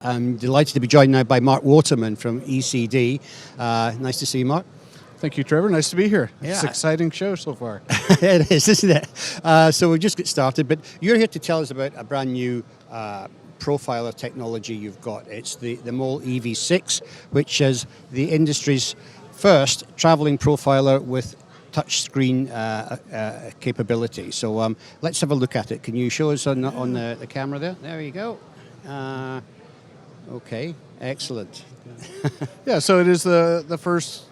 I'm delighted to be joined now by Mark Waterman from ECD. Nice to see you, Mark. Thank you, Trevor. Nice to be here. Yeah. It's an exciting show so far. It is, isn't it? So we'll just get started, but you're here to tell us about a brand new profiler technology you've got. It's the M.O.L.E EV6, which is the industry's first traveling profiler with touchscreen capability. So let's have a look at it. Can you show us on the camera there? There you go. Okay, excellent. Yeah, so it is the first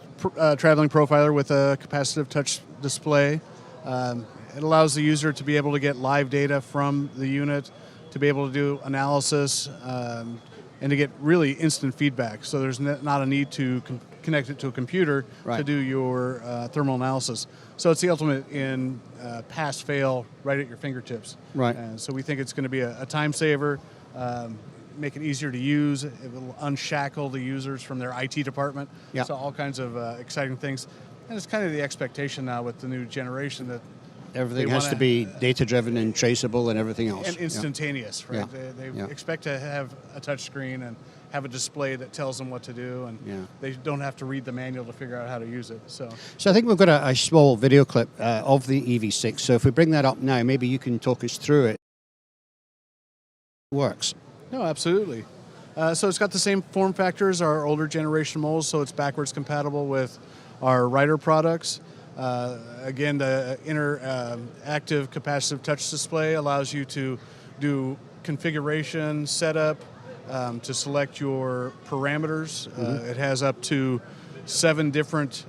traveling profiler with a capacitive touch display. It allows the user to be able to get live data from the unit, to be able to do analysis, and to get really instant feedback. So there's not a need to connect it to a computer to do your thermal analysis. So it's the ultimate in pass-fail right at your fingertips. Right. So we think it's going to be a time saver. Make it easier to use. It will unshackle the users from their IT department. Yeah. So all kinds of exciting things. And it's kind of the expectation now with the new generation that everything has to be data-driven and traceable and everything else. And instantaneous, right? Yeah. They expect to have a touch screen and have a display that tells them what to do, and they don't have to read the manual to figure out how to use it. So I think we've got a small video clip of the EV6. So if we bring that up now, maybe you can talk us through it. Works. No, absolutely. So it's got the same form factor as our older generation M.O.L.E, so it's backwards compatible with our Writer products. Again, the interactive capacitive touch display allows you to do configuration, setup, to select your parameters. It has up to 7 different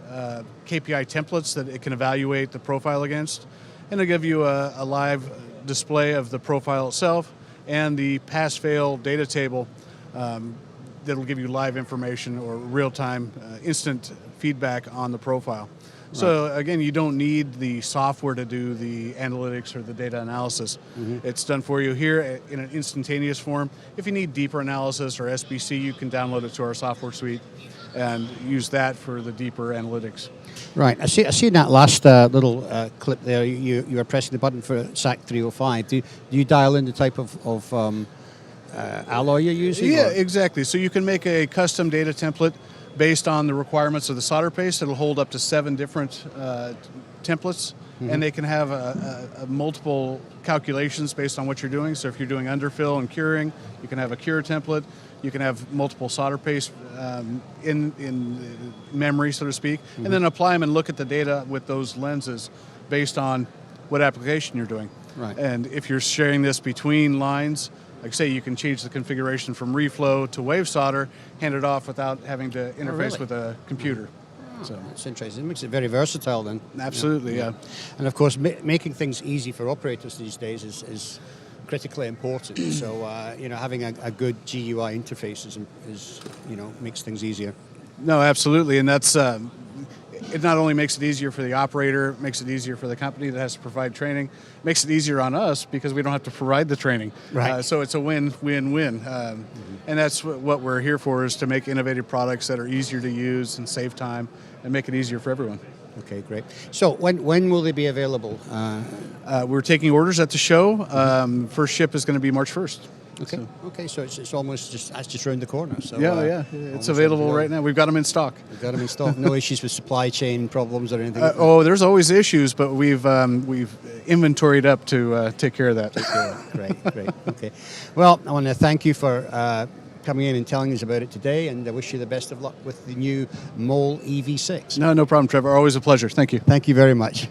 KPI templates that it can evaluate the profile against, and it'll give you a live display of the profile itself and the pass-fail data table that'll give you live information or real-time instant feedback on the profile. Right. So again, you don't need the software to do the analytics or the data analysis. It's done for you here in an instantaneous form. If you need deeper analysis or SBC, you can download it to our software suite and use that for the deeper analytics. Right. I see in that last little clip there, you were pressing the button for SAC 305. Do you dial in the type of alloy you're using? Yeah, exactly. So you can make a custom data template based on the requirements of the solder paste. It'll hold up to 7 different templates, and they can have a multiple calculations based on what you're doing. So if you're doing underfill and curing, you can have a cure template. You can have multiple solder paste in memory, so to speak, and then apply them and look at the data with those lenses based on what application you're doing. Right. And if you're sharing this between lines, like say you can change the configuration from reflow to wave solder, hand it off without having to interface with a computer. So that's interesting. It makes it very versatile then. Absolutely, yeah. And of course, making things easy for operators these days is critically important. So having a good GUI interface is makes things easier. No, absolutely, and that's it. Not only makes it easier for the operator, it makes it easier for the company that has to provide training. It makes it easier on us because we don't have to provide the training. Right. So it's a win-win-win, and that's what we're here for: is to make innovative products that are easier to use and save time and make it easier for everyone. Okay, great. So when will they be available? We're taking orders at the show. First ship is going to be March 1st. Okay. So it's almost just around the corner. So it's available right now. We've got them in stock. We've got them in stock. No issues with supply chain problems or anything. There's always issues, but we've inventoried up to take care of that. Great. Okay. Well, I want to thank you for coming in and telling us about it today, and I wish you the best of luck with the new M.O.L.E EV6. No problem, Trevor. Always a pleasure. Thank you. Thank you very much.